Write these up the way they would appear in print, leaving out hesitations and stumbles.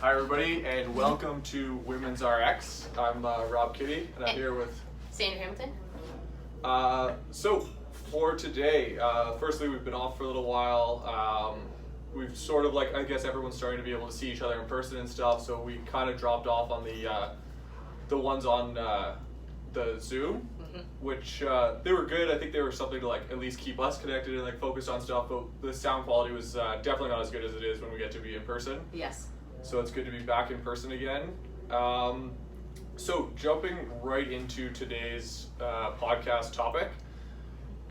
Hi everybody, and welcome to Women's RX. I'm Rob Kitty, and I'm here with Sandra Hamilton. So for today, firstly, we've been off for a little while. We've sort of I guess everyone's starting to be able to see each other in person and stuff, so we kind of dropped off on the ones on the Zoom, which they were good. I think they were something to at least keep us connected and focus on stuff, but the sound quality was definitely not as good as it is when we get to be in person. Yes. So it's good to be back in person again. So jumping right into today's podcast topic,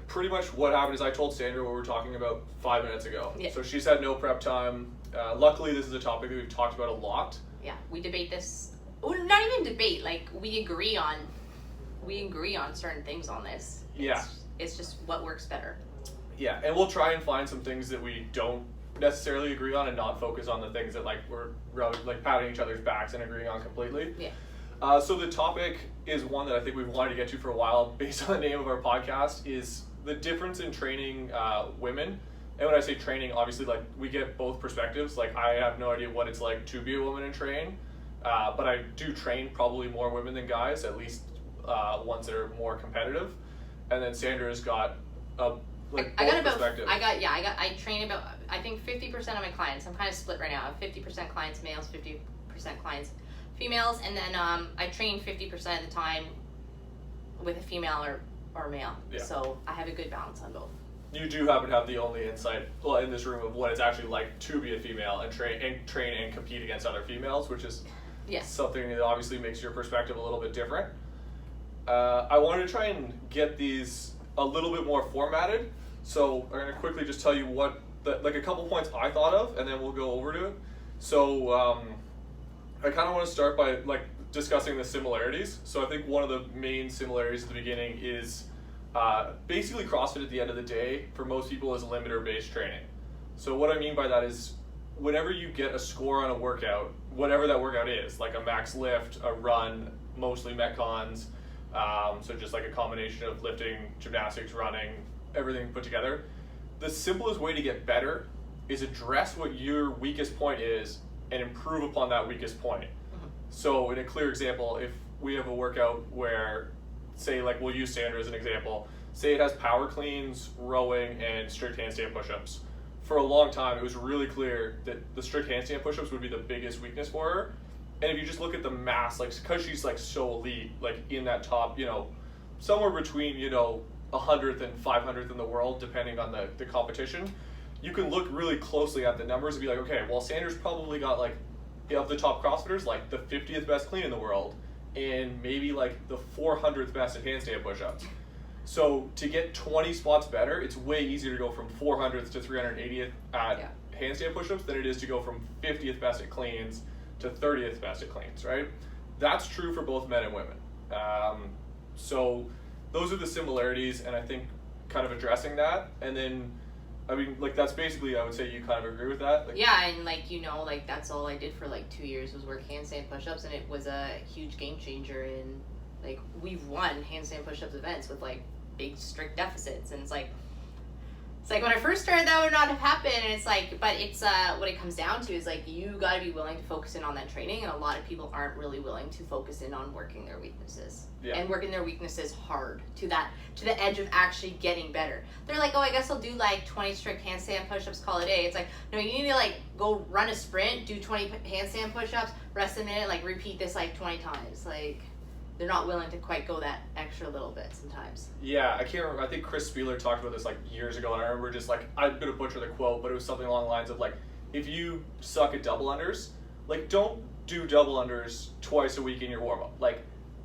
pretty much what happened is I told Sandra what we were talking about 5 minutes ago. Yeah. So she's had no prep time. Luckily, this is a topic that we've talked about a lot. Yeah, we debate this. Well, not even debate. We agree on certain things on this. It's just what works better. Yeah, and we'll try and find some things that we don't necessarily agree on and not focus on the things that we're patting each other's backs and agreeing on completely. Yeah. So the topic is one that I think we've wanted to get to for a while based on the name of our podcast, is the difference in training women. And when I say training, obviously we get both perspectives. I have no idea what it's like to be a woman and train, but I do train probably more women than guys, at least ones that are more competitive. And then Sandra's got I train about, I think 50% of my clients. I'm kind of split right now. I have 50% clients males, 50% clients females, and then I train 50% of the time with a female or male. Yeah. So I have a good balance on both. You do happen to have the only insight in this room of what it's actually like to be a female and train and compete against other females, which is something that obviously makes your perspective a little bit different. I wanted to try and get these a little bit more formatted, so I'm going to quickly just tell you what a couple points I thought of, and then we'll go over to it. So I kind of want to start by discussing the similarities. So I think one of the main similarities at the beginning is basically CrossFit at the end of the day for most people is limiter-based training. So what I mean by that is whenever you get a score on a workout, whatever that workout is, like a max lift, a run, mostly metcons, so just a combination of lifting, gymnastics, running, everything put together. The simplest way to get better is address what your weakest point is and improve upon that weakest point. So in a clear example, if we have a workout where, say we'll use Sandra as an example, say it has power cleans, rowing, and strict handstand push-ups. For a long time, it was really clear that the strict handstand push-ups would be the biggest weakness for her. And if you just look at the mass, because she's so elite, in that top, somewhere between 100th and 500th in the world, depending on the competition, you can look really closely at the numbers and be like, okay, well, Sanders probably got of the top CrossFitters, the 50th best clean in the world, and maybe the 400th best at handstand push-ups. So to get 20 spots better, it's way easier to go from 400th to 380th at handstand push-ups than it is to go from 50th best at cleans to 30th best at cleans, right? That's true for both men and women. So those are the similarities, and I think kind of addressing that, and then that's basically, I would say you kind of agree with that? And that's all I did for 2 years was work handstand push-ups, and it was a huge game changer in, we've won handstand push-ups events with big strict deficits, and it's when I first started that would not have happened, and it's but it's what it comes down to is you gotta be willing to focus in on that training, and a lot of people aren't really willing to focus in on working their weaknesses. Yeah. And working their weaknesses hard to the edge of actually getting better. They're oh, I guess I'll do 20 strict handstand push-ups, call it a day. It's no, you need to go run a sprint, do 20 handstand push-ups, rest a minute, repeat this 20 times. They're not willing to quite go that extra little bit sometimes. Yeah, I can't remember. I think Chris Spieler talked about this years ago, and I remember just I'm gonna butcher the quote, but it was something along the lines of if you suck at double unders, don't do double unders twice a week in your warm-up.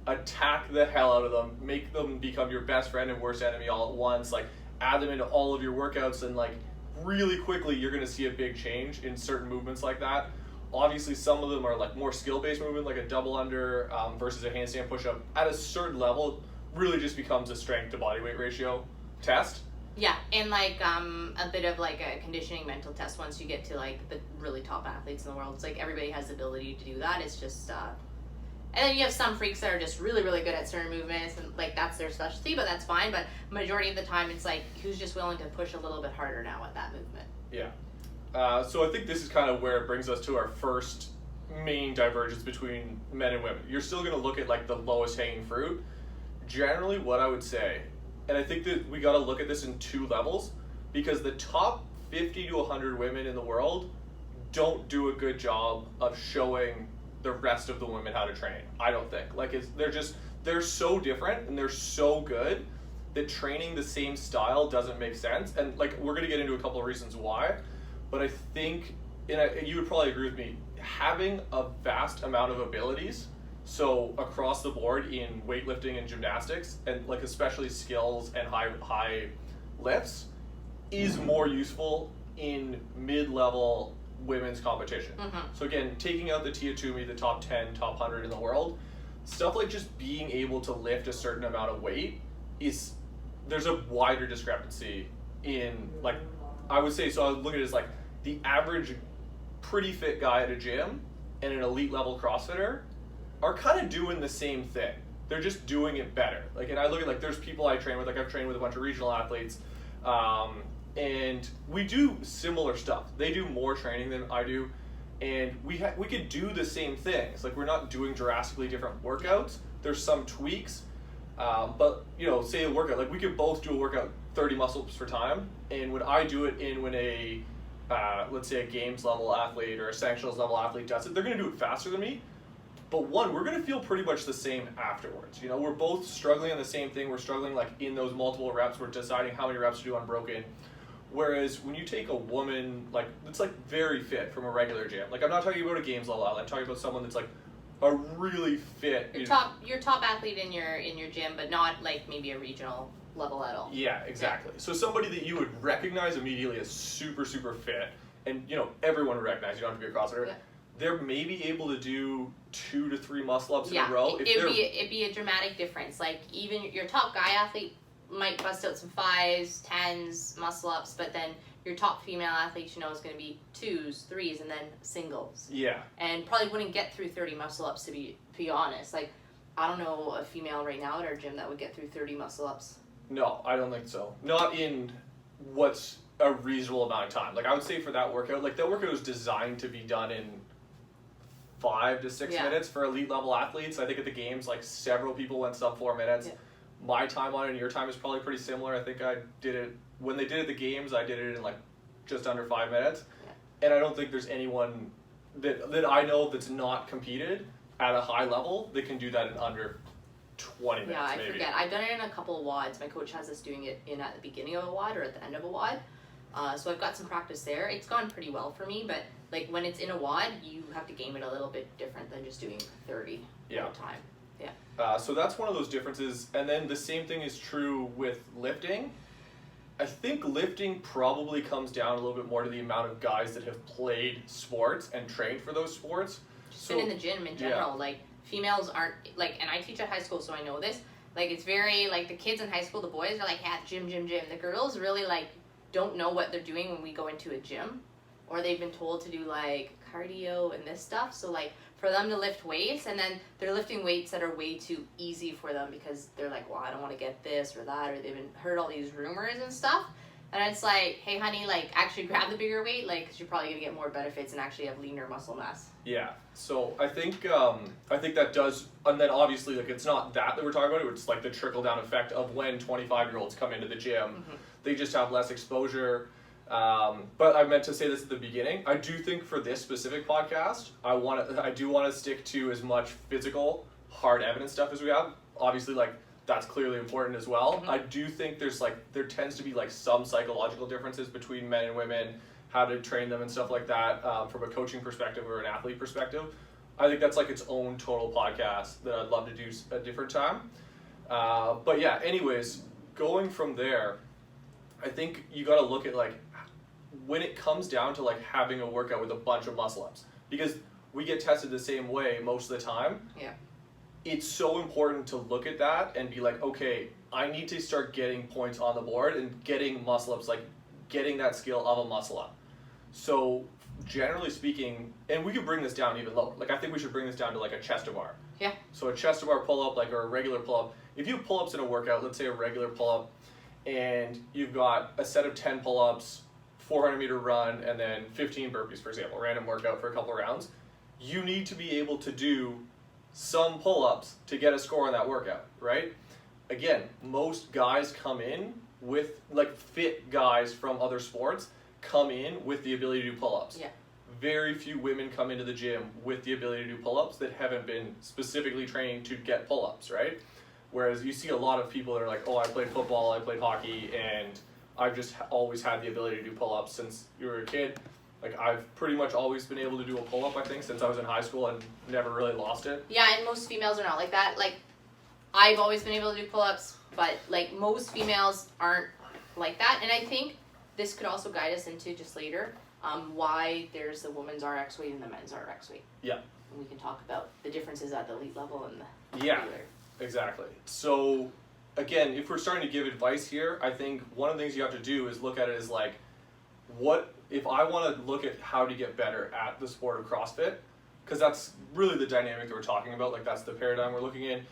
Attack the hell out of them, make them become your best friend and worst enemy all at once. Add them into all of your workouts, and really quickly you're gonna see a big change in certain movements like that. Obviously, some of them are more skill-based movement, like a double under versus a handstand push-up. At a certain level, really just becomes a strength to body weight ratio test. Yeah, and a bit of a conditioning mental test once you get to the really top athletes in the world. It's everybody has the ability to do that. It's just and then you have some freaks that are just really, really good at certain movements, and that's their specialty, but that's fine. But majority of the time, it's who's just willing to push a little bit harder now at that movement. Yeah. So I think this is kind of where it brings us to our first main divergence between men and women. You're still going to look at like the lowest hanging fruit. Generally, what I would say, and I think that we got to look at this in two levels, because the top 50 to 100 women in the world don't do a good job of showing the rest of the women how to train. I don't think. Like, they're so different and they're so good that training the same style doesn't make sense. And like, we're going to get into a couple of reasons why, but I think, and you would probably agree with me, having a vast amount of abilities, so across the board in weightlifting and gymnastics, and like especially skills and high lifts, is more useful in mid-level women's competition. So again, taking out the Tia Toomey, the top 10, top 100 in the world, stuff like just being able to lift a certain amount of weight there's a wider discrepancy in, like, I would say, so I would look at it as like the average pretty fit guy at a gym and an elite level CrossFitter are kind of doing the same thing. They're just doing it better. Like, and I look at, like, there's people I train with, like I've trained with a bunch of regional athletes, and we do similar stuff. They do more training than I do, and we could do the same things. Like, we're not doing drastically different workouts. There's some tweaks, but you know, say a workout, like we could both do a workout 30 muscle-ups for time, and when I do it when a let's say a games level athlete or a sanctionals level athlete does it, they're going to do it faster than me. But one, we're going to feel pretty much the same afterwards. You know, we're both struggling on the same thing. We're struggling like in those multiple reps. We're deciding how many reps to do unbroken. Whereas when you take a woman, like, that's like very fit from a regular gym. Like, I'm not talking about a games level athlete. I'm talking about someone that's like a really fit. Your top athlete in your gym, but not like maybe a regional level at all. Yeah, exactly. Yeah. So somebody that you would recognize immediately as super, super fit, and you know, everyone would recognize, you don't have to be a CrossFitter. Yeah. They're maybe able to do 2 to 3 muscle ups in a row. It'd be a dramatic difference. Like, even your top guy athlete might bust out some 5s, 10s, muscle ups, but then your top female athlete, you know, is going to be 2s, 3s, and then singles. Yeah. And probably wouldn't get through 30 muscle ups, to be honest. Like, I don't know a female right now at our gym that would get through 30 muscle ups. No, I don't think so. Not in what's a reasonable amount of time. Like, I would say for that workout, like, that workout was designed to be done in 5 to 6 minutes for elite level athletes. I think at the games, like, several people went sub 4 minutes. Yeah. My time on it and your time is probably pretty similar. I think I did it, when they did it at the games, I did it in like just under 5 minutes. Yeah. And I don't think there's anyone that I know that's not competed at a high level that can do that in under 20 minutes. Yeah, I maybe. forget. I've done it in a couple of WODs. My coach has us doing it at the beginning of a WOD or at the end of a WOD. So I've got some practice there. It's gone pretty well for me, but like when it's in a WOD, you have to game it a little bit different than just doing 30 at a time. Yeah. So that's one of those differences. And then the same thing is true with lifting. I think lifting probably comes down a little bit more to the amount of guys that have played sports and trained for those sports. Just been in the gym in general. Like, females aren't, like, and I teach at high school, so I know this. Like, it's very, like, the kids in high school, the boys are like, yeah, gym. The girls really, like, don't know what they're doing when we go into a gym. Or they've been told to do, like, cardio and this stuff. So, like, for them to lift weights, and then they're lifting weights that are way too easy for them because they're like, well, I don't want to get this or that, or they've heard all these rumors and stuff. And it's like, hey, honey, like, actually grab the bigger weight, like, because you're probably going to get more benefits and actually have leaner muscle mass. Yeah. So I think that does, and then obviously, like, it's not that we're talking about, it's like the trickle-down effect of when 25-year-olds come into the gym. Mm-hmm. They just have less exposure. But I meant to say this at the beginning. I do think for this specific podcast, I do want to stick to as much physical, hard evidence stuff as we have. Obviously, like, that's clearly important as well. Mm-hmm. I do think there tends to be like some psychological differences between men and women, how to train them and stuff like that, from a coaching perspective or an athlete perspective. I think that's like its own total podcast that I'd love to do a different time. But yeah, anyways, going from there, I think you got to look at like when it comes down to like having a workout with a bunch of muscle ups, because we get tested the same way most of the time. Yeah. It's so important to look at that and be like, okay, I need to start getting points on the board and getting muscle ups, like getting that skill of a muscle up. So generally speaking, and we could bring this down even lower. Like, I think we should bring this down to like a chest to bar. Yeah. So a chest to bar pull up, like, or a regular pull up. If you have pull ups in a workout, let's say a regular pull up, and you've got a set of 10 pull ups, 400 meter run, and then 15 burpees, for example, random workout for a couple rounds. you need to be able to do some pull-ups to get a score on that workout, right? Again, most guys come in with, like, fit guys from other sports come in with the ability to do pull-ups. Yeah. Very few women come into the gym with the ability to do pull-ups that haven't been specifically trained to get pull-ups, right? Whereas you see a lot of people that are like, oh, I played football, I played hockey, and I've just always had the ability to do pull-ups since you were a kid. Like, I've pretty much always been able to do a pull-up, I think, since I was in high school and never really lost it. Yeah, and most females are not like that. Like, I've always been able to do pull-ups, but, like, most females aren't like that. And I think this could also guide us into just later why there's the women's RX weight and the men's RX weight. Yeah. And we can talk about the differences at the elite level and the Yeah, regular. exactly. So, again, if we're starting to give advice here, I think one of the things you have to do is look at it as, like, what if I want to look at how to get better at the sport of CrossFit, because that's really the dynamic that we're talking about, like, that's the paradigm we're looking in,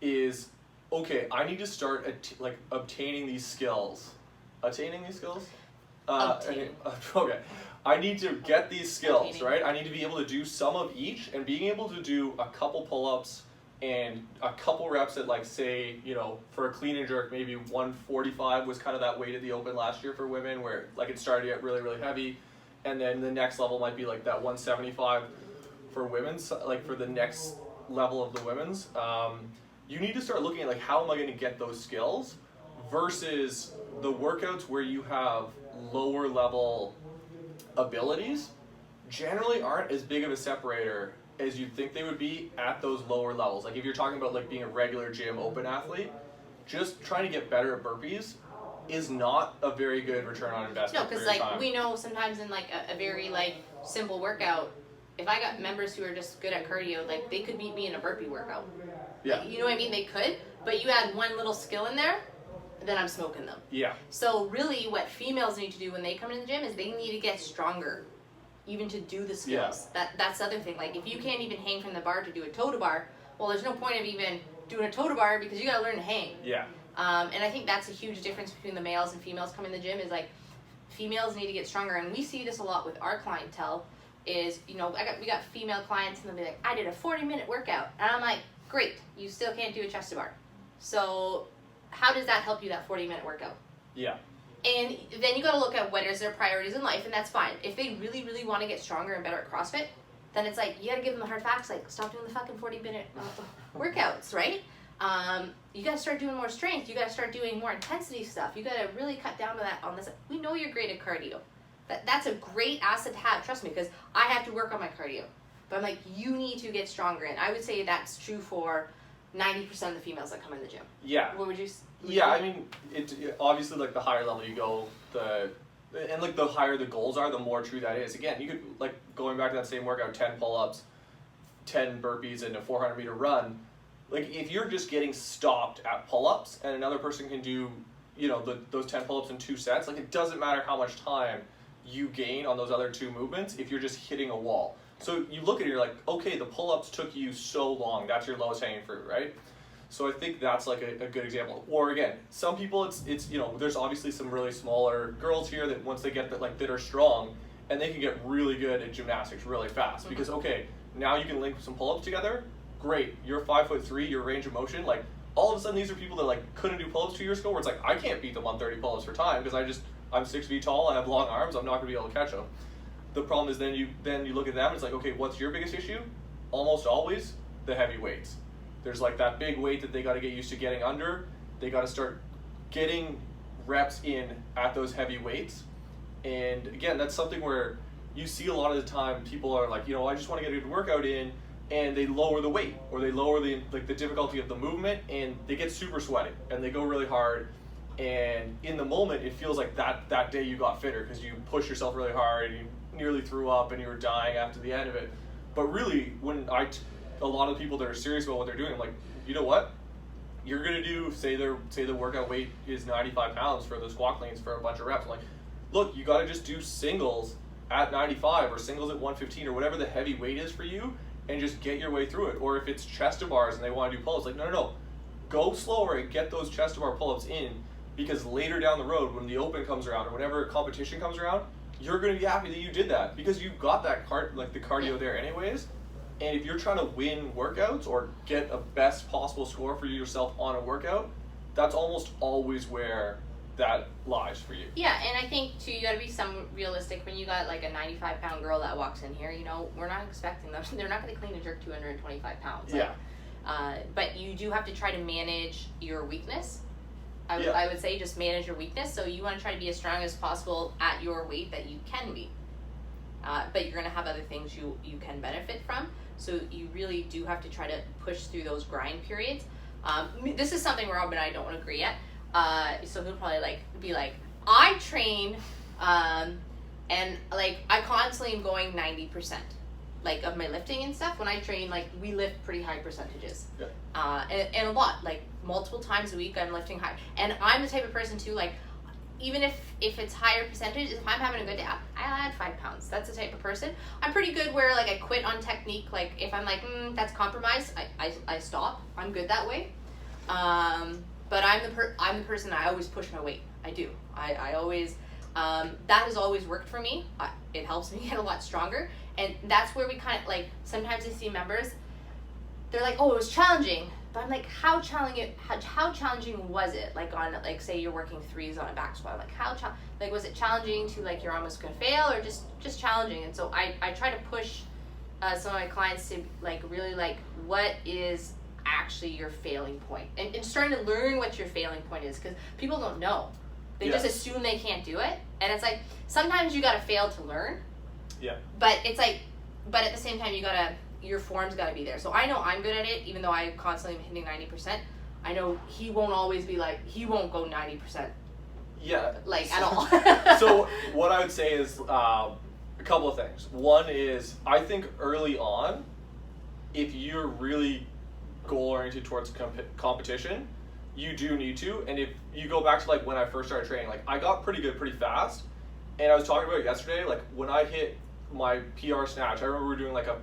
is, okay, I need to start obtaining these skills. Attaining these skills? Okay. I need to get these skills, right? I need to be able to do some of each, and being able to do a couple pull-ups and a couple reps at, like, say, you know, for a clean and jerk, maybe 145 was kind of that weight at the Open last year for women, where, like, it started to get really, really heavy, and then the next level might be like that 175 for women's, like, for the next level of the women's. You need to start looking at, like, how am I going to get those skills versus the workouts where you have lower level abilities generally aren't as big of a separator as you'd think they would be at those lower levels. Like, if you're talking about, like, being a regular gym open athlete, just trying to get better at burpees is not a very good return on investment. No, because, like, we know sometimes in, like, a very, like, simple workout, if I got members who are just good at cardio, like, they could beat me in a burpee workout. Yeah. Like, you know what I mean? They could, but you add one little skill in there, then I'm smoking them. Yeah. So really what females need to do when they come in the gym is they need to get stronger, even to do the skills. Yeah. That's the other thing. Like, if you can't even hang from the bar to do a toe to bar, well, there's no point of even doing a toe to bar because you got to learn to hang. Yeah. And I think that's a huge difference between the males and females coming to the gym is, like, females need to get stronger. And we see this a lot with our clientele is, you know, we got female clients and they'll be like, I did a 40-minute workout. And I'm like, great, you still can't do a chest to bar. So how does that help you, that 40-minute workout? Yeah. And then you got to look at what is their priorities in life, and that's fine. If they really, really want to get stronger and better at CrossFit, then it's like, you got to give them the hard facts, like, stop doing the fucking 40-minute workouts, right? You got to start doing more strength. You got to start doing more intensity stuff. You got to really cut down to that on this. We know you're great at cardio. That's a great asset to have, trust me, because I have to work on my cardio. But I'm like, you need to get stronger, and I would say that's true for 90% of the females that come in the gym. Yeah. What would you? Yeah, I mean, it obviously, like, the higher level you go, and, like, the higher the goals are, the more true that is. Again, you could, like, going back to that same workout, 10 pull-ups, 10 burpees, and a 400-meter run. Like, if you're just getting stopped at pull-ups, and another person can do, you know, those 10 pull-ups in 2 sets, like, it doesn't matter how much time you gain on those other 2 movements if you're just hitting a wall. So you look at it, you're like, okay, the pull-ups took you so long. That's your lowest hanging fruit, right? So I think that's, like, a good example. Or again, some people it's you know, there's obviously some really smaller girls here that once they get that, like, that are strong, and they can get really good at gymnastics really fast. Mm-hmm. Because, okay, now you can link some pull-ups together. Great, you're 5'3", your range of motion, like, all of a sudden these are people that, like, couldn't do pull-ups 2 years ago, where it's like, I can't beat them on 30 pull-ups for time because I'm 6 feet tall, I have long arms, I'm not going to be able to catch them. The problem is then you look at them and it's like, okay, what's your biggest issue? Almost always the heavy weights. There's, like, that big weight that they got to get used to getting under. They got to start getting reps in at those heavy weights. And again, that's something where you see a lot of the time people are like, you know, I just want to get a good workout in, and they lower the weight or they lower the difficulty of the movement, and they get super sweaty and they go really hard. And in the moment, it feels like that day you got fitter because you pushed yourself really hard and you nearly threw up and you were dying after the end of it. But really, when a lot of people that are serious about what they're doing, I'm like, you know what? You're gonna do, say the workout weight is 95 pounds for the squat cleans for a bunch of reps. I'm like, look, you gotta just do singles at 95 or singles at 115 or whatever the heavy weight is for you, and just get your way through it. Or if it's chest to bars and they want to do pull-ups, like, no, go slower and get those chest to bar pull-ups in, because later down the road, when the Open comes around or whenever competition comes around, you're going to be happy that you did that because you got that the cardio there anyways. And if you're trying to win workouts or get a best possible score for yourself on a workout, that's almost always where that lies for you. Yeah, and I think too, you gotta be realistic when you got like a 95-pound girl that walks in here. You know, we're not expecting them. They're not gonna clean and jerk 225 pounds. Yeah. But you do have to try to manage your weakness. Yeah. I would say just manage your weakness. So you want to try to be as strong as possible at your weight that you can be. But you're gonna have other things you can benefit from. So you really do have to try to push through those grind periods. This is something Rob and I don't agree at. So he'll probably be like, I train, and like I constantly am going 90%, like of my lifting and stuff. When I train, like we lift pretty high percentages, and a lot, like multiple times a week I'm lifting high. And I'm the type of person too, like even if it's higher percentage, if I'm having a good day, I'll add 5 pounds. That's the type of person. I'm pretty good where like I quit on technique. Like if I'm like, that's compromise, I stop. I'm good that way. But I'm the person, I always push my weight. I do. I always, that has always worked for me. It helps me get a lot stronger. And that's where we kind of, like, sometimes I see members, they're like, oh, it was challenging. But I'm like, how challenging was it? Like on, like, say you're working threes on a back squat. Like, was it challenging to, like, you're almost going to fail, or just challenging? And so I try to push some of my clients to, like, really, like, what is actually your failing point, and starting to learn what your failing point is, because people don't know. They just assume they can't do it, and it's like sometimes you gotta fail to learn. But it's like, but at the same time your form's gotta be there. So I know I'm good at it, even though I constantly am hitting 90%. I know he won't always be like, he won't go 90%. Like at all. So what I would say is a couple of things. One is, I think early on, if you're really goal-oriented towards competition, you do need to. And if you go back to like when I first started training, like I got pretty good pretty fast. And I was talking about it yesterday, like when I hit my PR snatch, I remember we were doing like a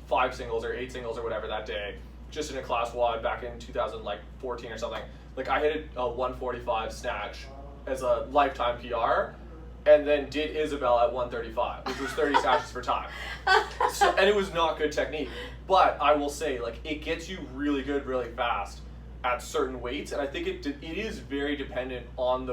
5 singles or 8 singles or whatever that day, just in a class WOD back in 2014 or something. Like I hit a 145 snatch as a lifetime PR, and then did Isabel at 135, which was 30 snatches for time. So, and it was not good technique. But I will say, like, it gets you really good really fast at certain weights, and I think it is very dependent on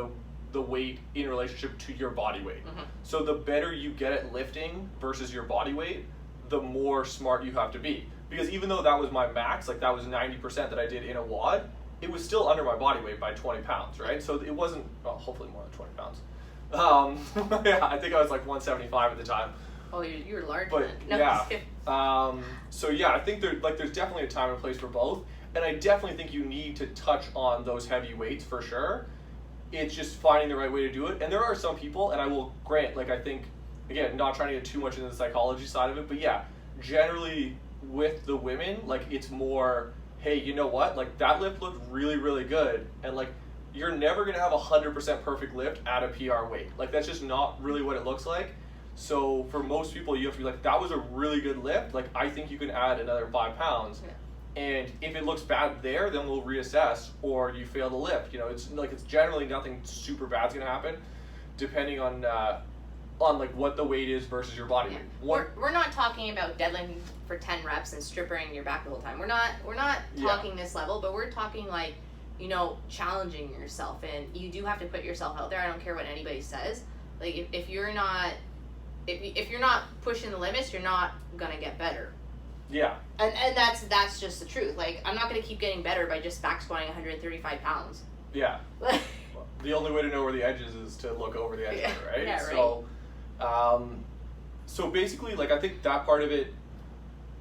the weight in relationship to your body weight. Mm-hmm. So the better you get at lifting versus your body weight, the more smart you have to be. Because even though that was my max, like that was 90% that I did in a WOD, it was still under my body weight by 20 pounds, right? So it wasn't, well, hopefully more than 20 pounds. Yeah, I think I was like 175 at the time. Oh, you're large. But no, yeah, so yeah, I think there's definitely a time and place for both, and I definitely think you need to touch on those heavy weights for sure. It's just finding the right way to do it, and there are some people, and I will grant, like I think, again, not trying to get too much into the psychology side of it, but yeah, generally with the women, like it's more, hey, you know what, like that lift looked really, really good, and like you're never gonna have 100% perfect lift at a PR weight. Like that's just not really what it looks like. So for most people, you have to be like, that was a really good lift. Like I think you can add another 5 pounds. Yeah. And if it looks bad there, then we'll reassess, or you fail the lift. You know, it's generally nothing super bad's gonna happen, depending on like what the weight is versus your body weight. We're not talking about deadlifting for 10 reps and stripping your back the whole time. We're not talking this level, but we're talking like, challenging yourself, and you do have to put yourself out there. I don't care what anybody says. Like if you're not pushing the limits, you're not gonna get better. Yeah. And that's just the truth. Like I'm not gonna keep getting better by just back squatting 135 pounds. Yeah. The only way to know where the edge is to look over the edge, right? Yeah, right. So basically, like I think that part of it,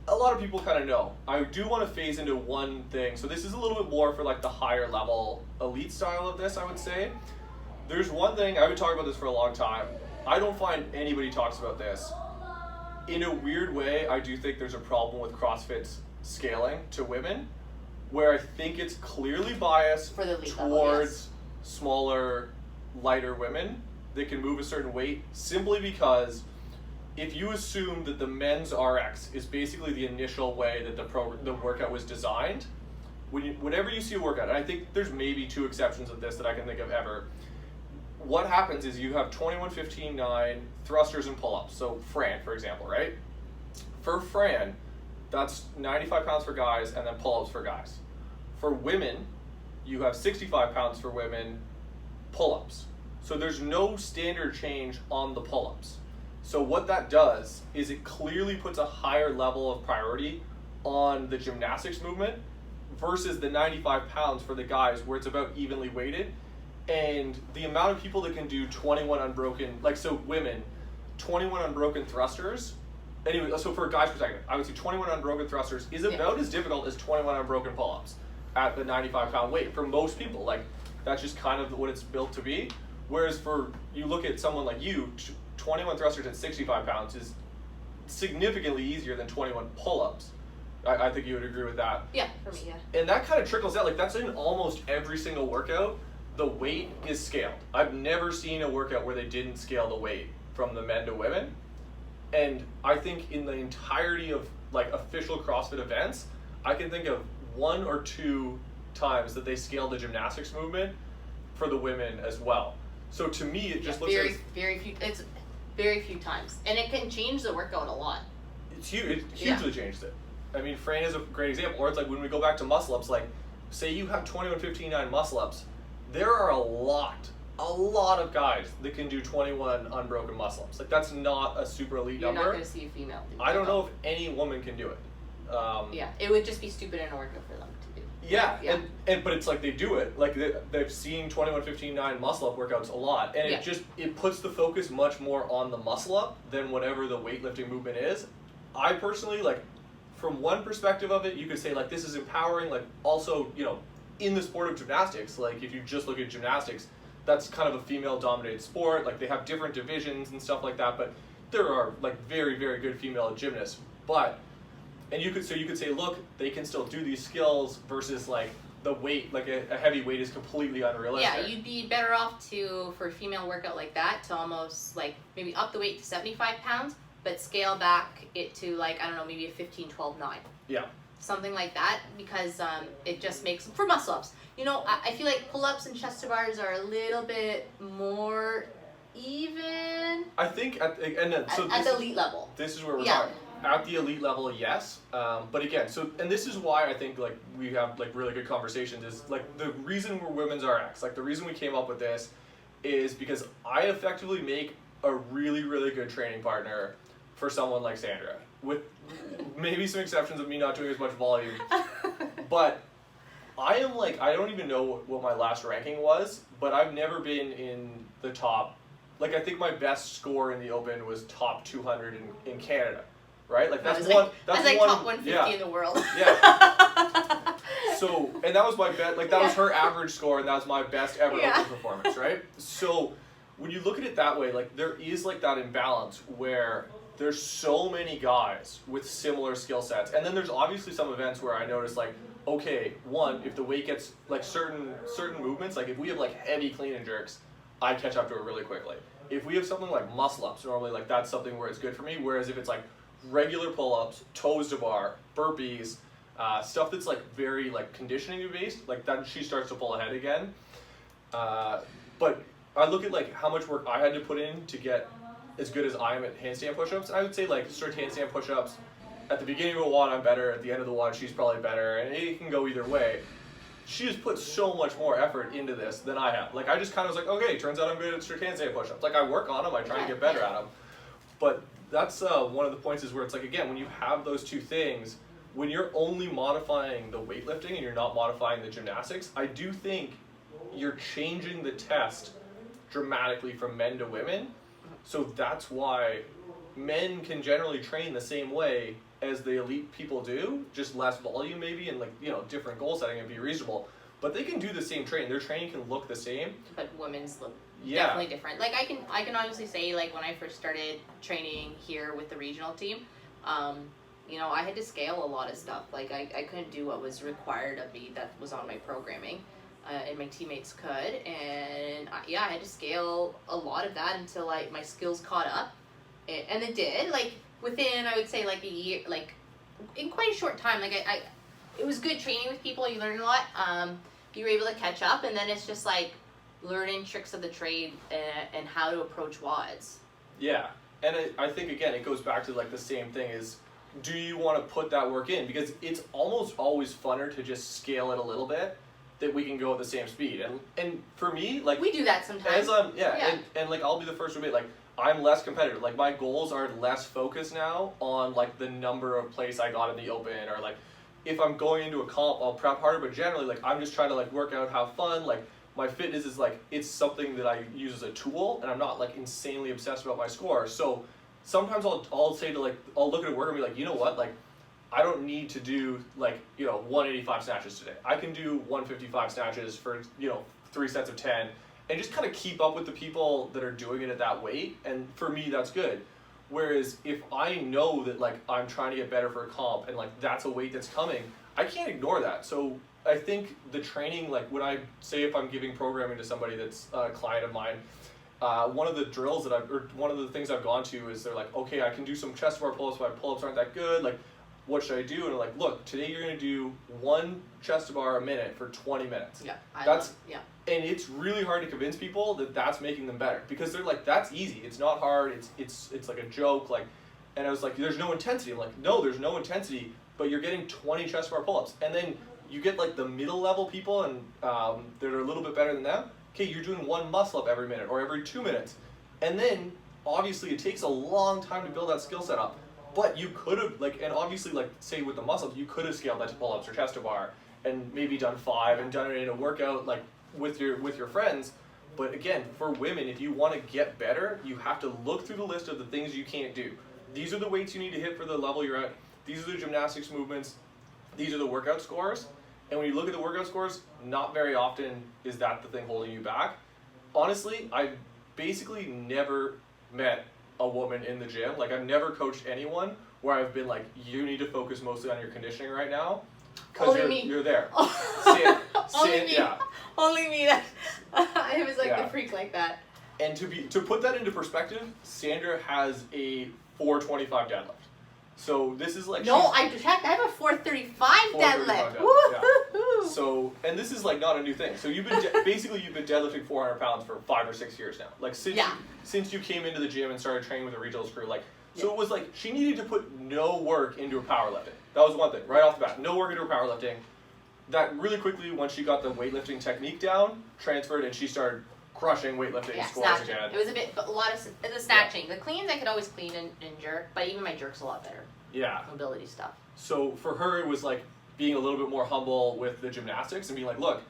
a lot of people kind of know. I do want to phase into one thing. So this is a little bit more for like the higher level elite style of this, I would say. There's one thing, I've been talking about this for a long time. I don't find anybody talks about this. In a weird way, I do think there's a problem with CrossFit's scaling to women, where I think it's clearly biased towards smaller, lighter women that can move a certain weight, simply because if you assume that the men's RX is basically the initial way that the workout was designed, whenever you see a workout, and I think there's maybe 2 exceptions of this that I can think of ever, what happens is you have 21, 15, 9 thrusters and pull-ups. So Fran, for example, right? For Fran, that's 95 pounds for guys and then pull-ups for guys. For women, you have 65 pounds for women, pull-ups. So there's no standard change on the pull-ups. So what that does is it clearly puts a higher level of priority on the gymnastics movement versus the 95 pounds for the guys where it's about evenly weighted. And the amount of people that can do 21 unbroken, like so women, 21 unbroken thrusters. Anyway, so for a guy's perspective, I would say 21 unbroken thrusters is about as difficult as 21 unbroken pull-ups at the 95 pound weight for most people. Like that's just kind of what it's built to be. Whereas for, you look at someone like you, 21 thrusters at 65 pounds is significantly easier than 21 pull-ups. I think you would agree with that. Yeah, for me, yeah. And that kind of trickles out. Like that's in almost every single workout. The weight is scaled. I've never seen a workout where they didn't scale the weight from the men to women. And I think in the entirety of like official CrossFit events, I can think of 1 or 2 times that they scaled the gymnastics movement for the women as well. So to me, it just looks very few. It's very few times, and it can change the workout a lot. It's huge. It hugely changed it. I mean, Fran is a great example. Or it's like when we go back to muscle ups, like say you have 21-15-9 muscle ups, there are a lot of guys that can do 21 unbroken muscle ups. Like that's not a super elite number. You're not going to see a female do I don't know if any woman can do it. Yeah, it would just be stupid in a workout for them to do. Yeah. And but it's like they do it. Like they've seen 21-15-9 muscle up workouts a lot, and it puts the focus much more on the muscle up than whatever the weightlifting movement is. I personally, like, from one perspective of it, you could say like this is empowering. Like also, you know, in the sport of gymnastics, like if you just look at gymnastics, that's kind of a female-dominated sport. Like they have different divisions and stuff like that, but there are like very, very good female gymnasts. And you could say, look, they can still do these skills versus like the weight, like a heavy weight is completely unrealistic. Yeah, you'd be better off for a female workout like that to almost like maybe up the weight to 75 pounds, but scale back it to like, I don't know, maybe a 15-12-9. Yeah. Something like that, because it just makes, for muscle ups, you know, I feel like pull-ups and chest to bars are a little bit more even. I think at the elite level. This is where we're talking. At the elite level, yes. But again, and this is why I think like we have like really good conversations is like the reason we're Women's RX, like the reason we came up with this is because I effectively make a really, really good training partner for someone like Sandra, with maybe some exceptions of me not doing as much volume. But I am like, I don't even know what my last ranking was, but I've never been in the top, like I think my best score in the Open was top 200 in Canada, right? Like that's one. That's like one, top 150 in the world. Yeah. So, and that was my best, like that was her average score, and that was my best ever Open performance, right? So when you look at it that way, like there is like that imbalance where there's so many guys with similar skill sets, and then there's obviously some events where I notice like, okay, one, if the weight gets like certain movements, like if we have like heavy clean and jerks, I catch up to it really quickly. If we have something like muscle ups, normally like that's something where it's good for me. Whereas if it's like regular pull ups, toes to bar, burpees, stuff that's like very like conditioning based, like that she starts to pull ahead again. But I look at like how much work I had to put in to get as good as I am at handstand push-ups. I would say like strict handstand push-ups. At the beginning of a WOD, I'm better. At the end of the WOD, she's probably better, and it can go either way. She has put so much more effort into this than I have. Like I just kind of was like, okay, turns out I'm good at strict handstand push-ups. Like I work on them, I try to get better at them. But that's one of the points is where it's like, again, when you have those two things, when you're only modifying the weightlifting and you're not modifying the gymnastics, I do think you're changing the test dramatically from men to women. So that's why men can generally train the same way as the elite people do, just less volume maybe, and like, you know, different goal setting and be reasonable. But they can do the same training. Their training can look the same. But women's look definitely different. Like I can honestly say, like when I first started training here with the regional team, you know, I had to scale a lot of stuff. Like I couldn't do what was required of me that was on my programming. And my teammates could, and I had to scale a lot of that until my skills caught up, and it did. Like within, I would say like a year, like in quite a short time. Like it was good training with people. You learn a lot. You were able to catch up, and then it's just like learning tricks of the trade and how to approach WODs. Yeah, and I think again it goes back to like the same thing is do you want to put that work in? Because it's almost always funner to just scale it a little bit, that we can go at the same speed. And for me, like, we do that sometimes. And like, I'll be the first to admit, like, I'm less competitive. Like, my goals are less focused now on like the number of plays I got in the open, or like if I'm going into a comp, I'll prep harder. But generally, like, I'm just trying to like work out, have fun. Like, my fitness is like, it's something that I use as a tool, and I'm not like insanely obsessed about my score. So sometimes I'll say to, like, I'll look at a work and be like, you know what, like, I don't need to do like, 185 snatches today. I can do 155 snatches for 3 sets of 10, and just kind of keep up with the people that are doing it at that weight. And for me, that's good. Whereas if I know that like I'm trying to get better for a comp, and like that's a weight that's coming, I can't ignore that. So I think the training, like when I say, if I'm giving programming to somebody that's a client of mine, one of the drills that one of the things I've gone to is they're like, okay, I can do some chest bar pull-ups, but my pull-ups aren't that good. Like, what should I do? And I'm like, look, today you're going to do 1 chest bar a minute for 20 minutes. Yeah, And it's really hard to convince people that that's making them better, because they're like, that's easy. It's not hard. It's like a joke. Like, and I was like, there's no intensity. I'm like, no, there's no intensity, but you're getting 20 chest bar pull-ups. And then you get like the middle level people and that are a little bit better than them. Okay, you're doing 1 muscle up every minute or every 2 minutes. And then obviously it takes a long time to build that skill set up. But you could have, like, and obviously, like, say with the muscle-ups, you could have scaled that to pull-ups or chest to bar and maybe done 5 and done it in a workout, like, with your friends. But again, for women, if you want to get better, you have to look through the list of the things you can't do. These are the weights you need to hit for the level you're at. These are the gymnastics movements. These are the workout scores. And when you look at the workout scores, not very often is that the thing holding you back. Honestly, I've basically never met a woman in the gym. Like, I've never coached anyone where I've been like, you need to focus mostly on your conditioning right now, because you're there. Only me. Yeah. Only me. That I was like the freak like that. And to put that into perspective, Sandra has a 425 deadlift. So this is like, no, I checked. I have a 435 deadlift. Woo-hoo-hoo. So, and this is like not a new thing. So you've been basically you've been deadlifting 400 pounds for 5 or 6 years now. Like, since you came into the gym and started training with the regionals crew, like, so it was like she needed to put no work into her powerlifting. That was one thing right off the bat. No work into her powerlifting. That really quickly, once she got the weightlifting technique down, transferred, and she started crushing weightlifting scores again. It was a lot of the snatching. Yeah. The cleans I could always clean and jerk, but even my jerk's a lot better. Yeah. Mobility stuff. So for her, it was like being a little bit more humble with the gymnastics and being like, look,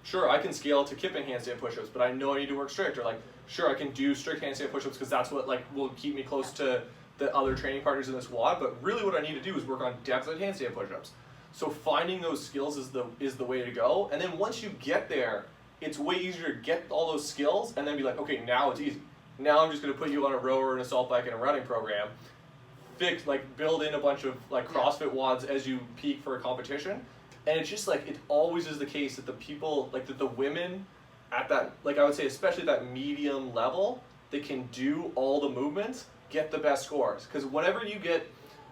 sure, I can scale to kipping handstand push-ups, but I know I need to work strict. Or like, sure, I can do strict handstand push-ups because that's what like will keep me close to the other training partners in the squad. But really, what I need to do is work on depth at handstand push-ups. So finding those skills is the way to go. And then once you get there, it's way easier to get all those skills and then be like, okay, now it's easy. Now I'm just going to put you on a rower, an assault bike, and a running program. Build in a bunch of like CrossFit WODs as you peak for a competition. And it's just like, it always is the case that the people, like that the women at that, like I would say, especially that medium level, that can do all the movements, get the best scores. Because whenever you get,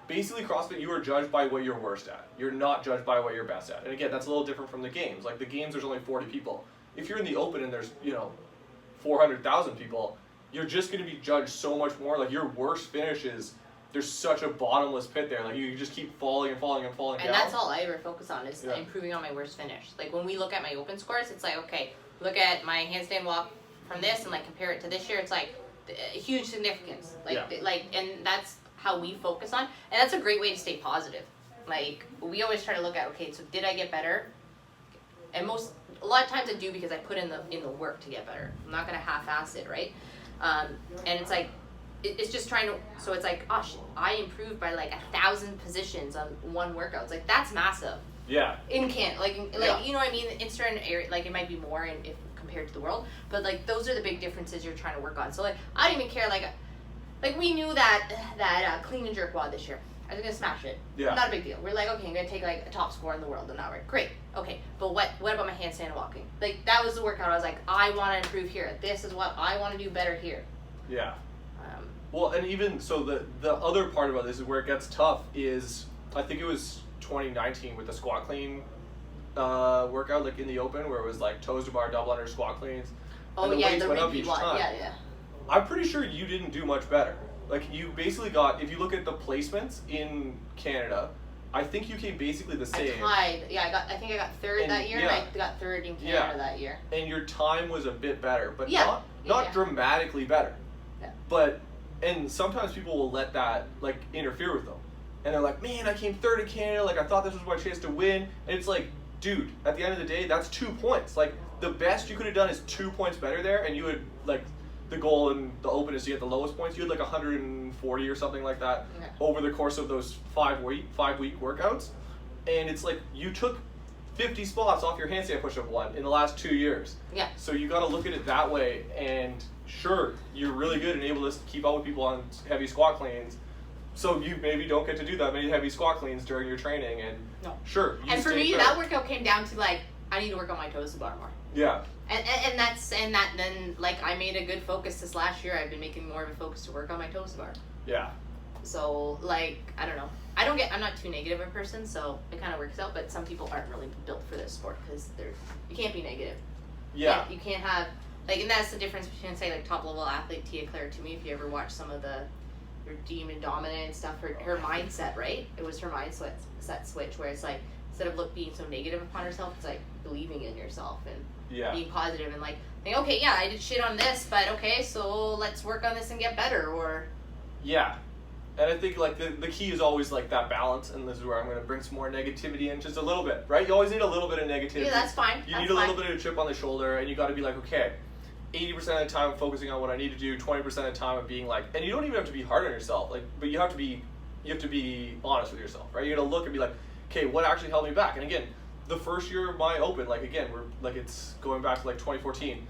basically CrossFit, you are judged by what you're worst at. You're not judged by what you're best at. And again, that's a little different from the games. Like the games, there's only 40 people. If you're in the open and there's, 400,000 people, you're just going to be judged so much more. Like your worst finishes, there's such a bottomless pit there. Like you just keep falling and falling and falling down. And that's all I ever focus on is improving on my worst finish. Like when we look at my open scores, it's like, okay, look at my handstand walk from this and like compare it to this year. It's like a huge significance. And that's how we focus on. And that's a great way to stay positive. Like we always try to look at, okay, so did I get better? And a lot of times I do because I put in the work to get better. I'm not gonna half-ass it, right? And it's like, it's just trying to, so it's like, oh shit, I improved by like 1,000 positions on one workout. It's like, that's massive. Yeah. In Canada, you know what I mean? In certain area, like it might be more if compared to the world, but like those are the big differences you're trying to work on. So like, I don't even care, like we knew that clean and jerk WOD this year. I was gonna smash it. Yeah. Not a big deal. We're like, okay, I'm gonna take like a top score in the world and that worked. Great. Okay. But what about my handstand walking? Like that was the workout. I was like, I wanna improve here. This is what I wanna do better here. Yeah. Well, and even so, the other part about this is where it gets tough is, I think it was 2019 with the squat clean workout, like in the open, where it was like toes to bar, double under squat cleans. Oh yeah, the repeat one. Yeah. I'm pretty sure you didn't do much better. Like, you basically got, if you look at the placements in Canada, I think you came basically the same. I tied. Yeah, I think I got third that year, and I got third in Canada that year. And your time was a bit better, but not dramatically better. Yeah. But, and sometimes people will let that, like, interfere with them. And they're like, man, I came third in Canada, like, I thought this was my chance to win. And it's like, dude, at the end of the day, that's 2 points. Like, the best you could have done is 2 points better there, and you would, like, the goal in the Open is to get the lowest points. You had like 140 or something like that over the course of those 5 week workouts. And it's like you took 50 spots off your handstand push-up one in the last 2 years. Yeah. So you got to look at it that way. And sure, you're really good and able to keep up with people on heavy squat cleans. So you maybe don't get to do that many heavy squat cleans during your training. And sure. And for me, that workout came down to like, I need to work on my toes to bar more. Yeah. And then like I made a good focus this last year. I've been making more of a focus to work on my toes bar. Yeah. So like I don't know. I'm not too negative a person, so it kind of works out. But some people aren't really built for this sport because you can't be negative. Yeah. You can't have like, and that's the difference between say like top level athlete Tia Claire Toomey. If you ever watch some of her Demon Dominant and stuff, her mindset, right? It was her mindset switch where it's like instead of being so negative upon herself, it's like believing in yourself and being positive and like think, okay, yeah, I did shit on this, but okay, so let's work on this and get better. Or and I think like the key is always like that balance, and this is where I'm going to bring some more negativity in just a little bit, right? You always need a little bit of negativity. Yeah, that's fine. You need a little bit of a chip on the shoulder, and you got to be like, okay, 80% of the time I'm focusing on what I need to do, 20% of the time I'm being like, and you don't even have to be hard on yourself, like, but you have to be honest with yourself, right? You got to look and be like, okay, what actually held me back? And again, the first year of my Open, like again, we're like it's going back to like 2014.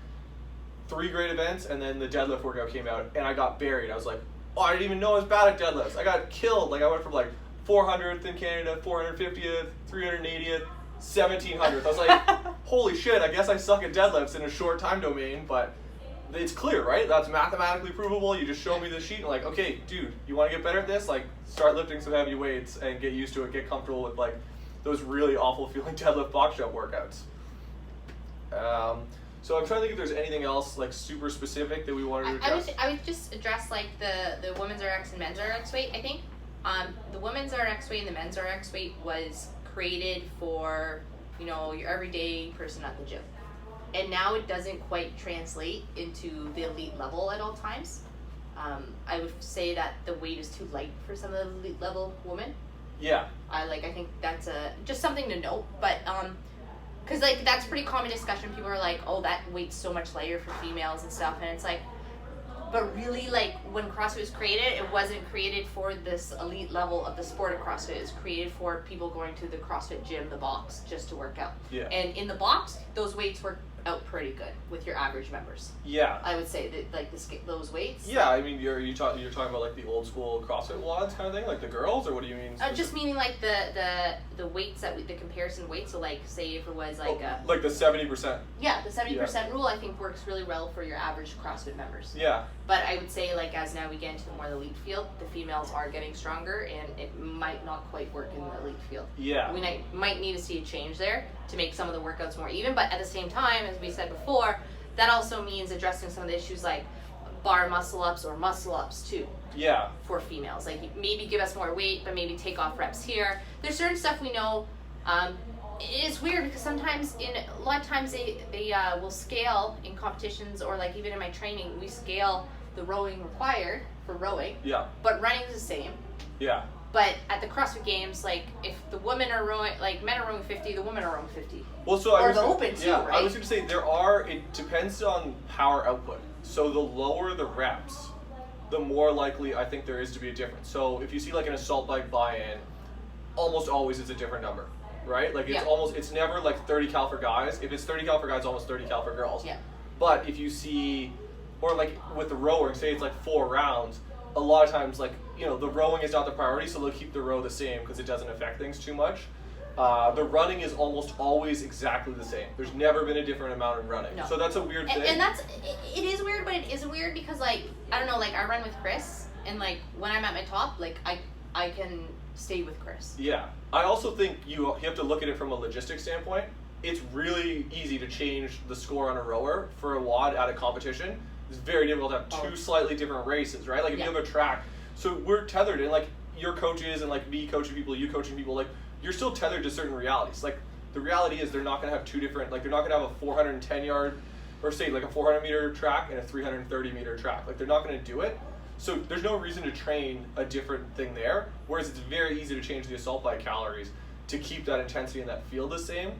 3 great events, and then the deadlift workout came out, and I got buried. I was like, oh, I didn't even know I was bad at deadlifts. I got killed. Like I went from like 400th in Canada, 450th, 380th, 1700th. I was like, holy shit, I guess I suck at deadlifts in a short time domain, but it's clear, right? That's mathematically provable. You just show me the sheet and like, okay, dude, you want to get better at this? Like, start lifting some heavy weights and get used to it, get comfortable with like those really awful feeling deadlift box jump workouts. So I'm trying to think if there's anything else like super specific that we wanted to address. I would just address like the women's RX and men's RX weight. I think the women's RX weight and the men's RX weight was created for your everyday person at the gym, and now it doesn't quite translate into the elite level at all times. I would say that the weight is too light for some of the elite level women. Yeah. I think that's just something to note, but because like that's pretty common discussion. People are like, oh, that weight's so much lighter for females and stuff, and it's like, but really, like when CrossFit was created, it wasn't created for this elite level of the sport of CrossFit. It was created for people going to the CrossFit gym, the box, just to work out. Yeah. And in the box, those weights work out pretty good with your average members. Yeah. I would say that like those weights. Yeah, I mean, you're talking about like the old school CrossFit WODs kind of thing, like the girls, or what do you mean? Just meaning like the weights the comparison weights. So like say if it was like like the 70%. Yeah, the 70% rule I think works really well for your average CrossFit members. Yeah. But I would say like as now we get into the more elite field, the females are getting stronger, and it might not quite work in the elite field. Yeah. We might need to see a change there to make some of the workouts more even. But at the same time, as we said before, that also means addressing some of the issues like bar muscle ups or muscle ups too. Yeah. For females, like maybe give us more weight, but maybe take off reps here. There's certain stuff we know. It's weird because sometimes a lot of times they will scale in competitions, or like even in my training we scale the rowing required for rowing. Yeah. But running is the same. Yeah. But at the CrossFit Games, like if the women are rowing, like men are rowing 50, the women are rowing 50. Well, so or the Open too, right? I was going to say it depends on power output. So the lower the reps, the more likely I think there is to be a difference. So if you see like an assault bike buy-in, almost always it's a different number, right? Like it's never like 30 cal for guys. If it's 30 cal for guys, almost 30 cal for girls. Yeah. But if you see, or like with the rowing, say it's like 4 rounds, a lot of times like, the rowing is not the priority, so they'll keep the row the same because it doesn't affect things too much. The running is almost always exactly the same. There's never been a different amount in running. No. So that's a weird thing. And it is weird, but it isn't weird because like, I don't know, like I run with Chris, and like when I'm at my top, like I can stay with Chris. Yeah. I also think you have to look at it from a logistics standpoint. It's really easy to change the score on a rower for a WOD at a competition it's very difficult to have two slightly different races, right? Like if you have a track, so we're tethered in like your coaches and like me coaching people, you coaching people, like you're still tethered to certain realities. Like the reality is they're not going to have two different, like they're not going to have a 410 yard or say like a 400 meter track and a 330 meter track. Like they're not going to do it. So there's no reason to train a different thing there. Whereas it's very easy to change the assault bike calories to keep that intensity and that feel the same.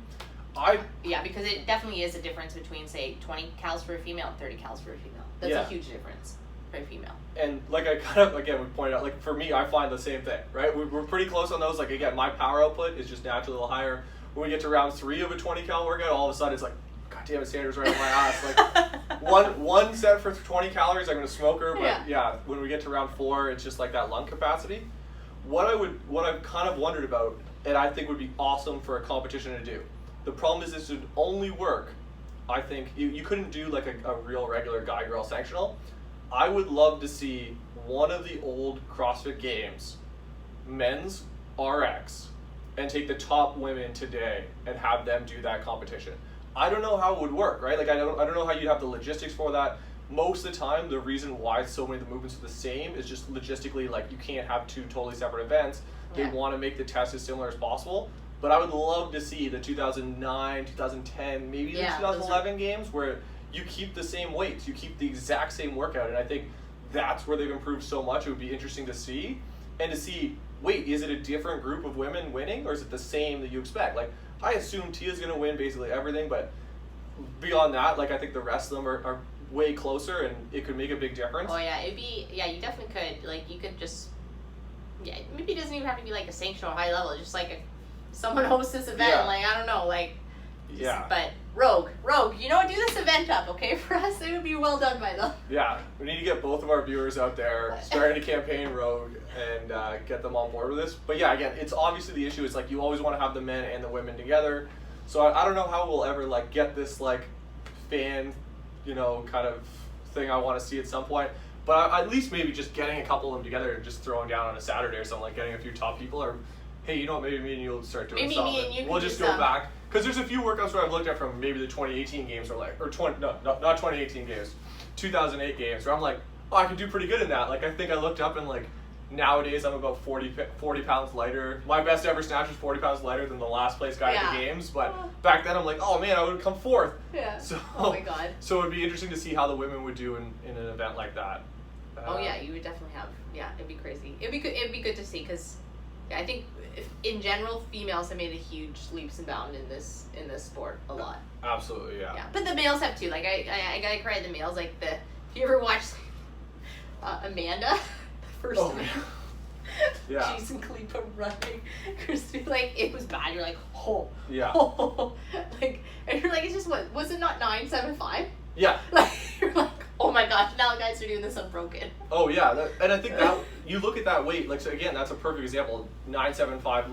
Yeah, because it definitely is a difference between, say, 20 cals for a female and 30 cals for a female. That's a huge difference for a female. And like I kind of, again, we pointed out, like for me, I find the same thing, right? We're pretty close on those. Like again, my power output is just naturally a little higher. When we get to round 3 of a 20 cal workout, all of a sudden it's like, God damn it, Sandra's right on my ass. Like one set for 20 calories, I'm going to smoke her. But yeah, when we get to round 4, it's just like that lung capacity. What I've kind of wondered about, and I think would be awesome for a competition to do. The problem is this would only work, I think, you couldn't do like a real regular guy-girl sectional. I would love to see one of the old CrossFit Games, men's RX, and take the top women today and have them do that competition. I don't know how it would work, right? Like I don't know how you'd have the logistics for that. Most of the time, the reason why so many of the movements are the same is just logistically, like you can't have 2 totally separate events. They want to make the test as similar as possible. But I would love to see the 2009, 2010, maybe the 2011 games where you keep the same weights, you keep the exact same workout, and I think that's where they've improved so much. It would be interesting to see, and to see, wait, is it a different group of women winning, or is it the same that you expect? Like, I assume Tia's going to win basically everything, but beyond that, like I think the rest of them are way closer, and it could make a big difference. Oh yeah, you definitely could. Like you could just, maybe it doesn't even have to be like a sanctioned high level, just like someone hosts this event, like, I don't know, like, but Rogue, you know, do this event up, okay, for us, it would be well done by them. Yeah, we need to get both of our viewers out there, starting to campaign Rogue, and get them on board with this. But yeah, again, it's obviously the issue, it's like, you always want to have the men and the women together, so I don't know how we'll ever, like, get this, like, fan, you know, kind of thing I want to see at some point. But at least maybe just getting a couple of them together and just throwing down on a Saturday or something, like getting a few top people, or hey, you know what, maybe me and you will start doing something. Maybe me and you we'll just go back. Because there's a few workouts where I've looked at from maybe the 2018 games, or not 2018 games, 2008 games, where I'm like, oh, I can do pretty good in that. Like, I think I looked up and, like, nowadays I'm about 40 pounds lighter. My best ever snatch was 40 pounds lighter than the last place guy at the games. But back then I'm like, oh man, I would have come 4th. Yeah. So, oh my God. So it would be interesting to see how the women would do in an event like that. Oh yeah, you would definitely have, it'd be crazy. It'd be good to see, because I think in general, females have made a huge leaps and bounds in this sport a lot. Absolutely, yeah. Yeah, but the males have too. Like I gotta credit the males. Like if you ever watched Amanda, the first time, Jason Kalipa running, Christy, like it was bad. You're like, like, and you're like, it's just was it not 9.75? Yeah. Like you're like, oh my gosh, now guys are doing this unbroken. Oh yeah, and I think that you look at that weight, like, so again, that's a perfect example. 975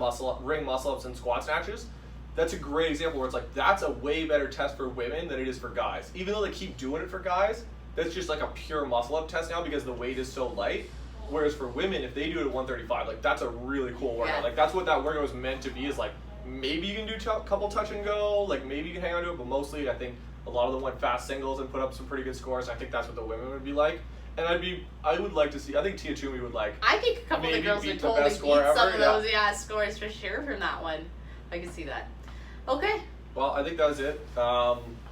ring muscle ups and squat snatches. That's a great example where it's like that's a way better test for women than it is for guys. Even though they keep doing it for guys, that's just like a pure muscle up test now because the weight is so light. Whereas for women, if they do it at 135, like that's a really cool workout. Like that's what that workout was meant to be. Is like maybe you can do a couple touch and go, like maybe you can hang on to it, but mostly I think a lot of them went fast singles and put up some pretty good scores. I think that's what the women would be like. And I would like to see, I think Tia Toomey would like. I think a couple of the girls would totally beat some of those scores for sure from that one. I can see that. Okay. Well, I think that was it.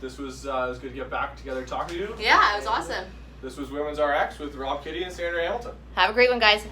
This was it was good to get back together talking to you. Yeah, it was awesome. This was Women's RX with Rob Kitty and Sandra Hamilton. Have a great one, guys.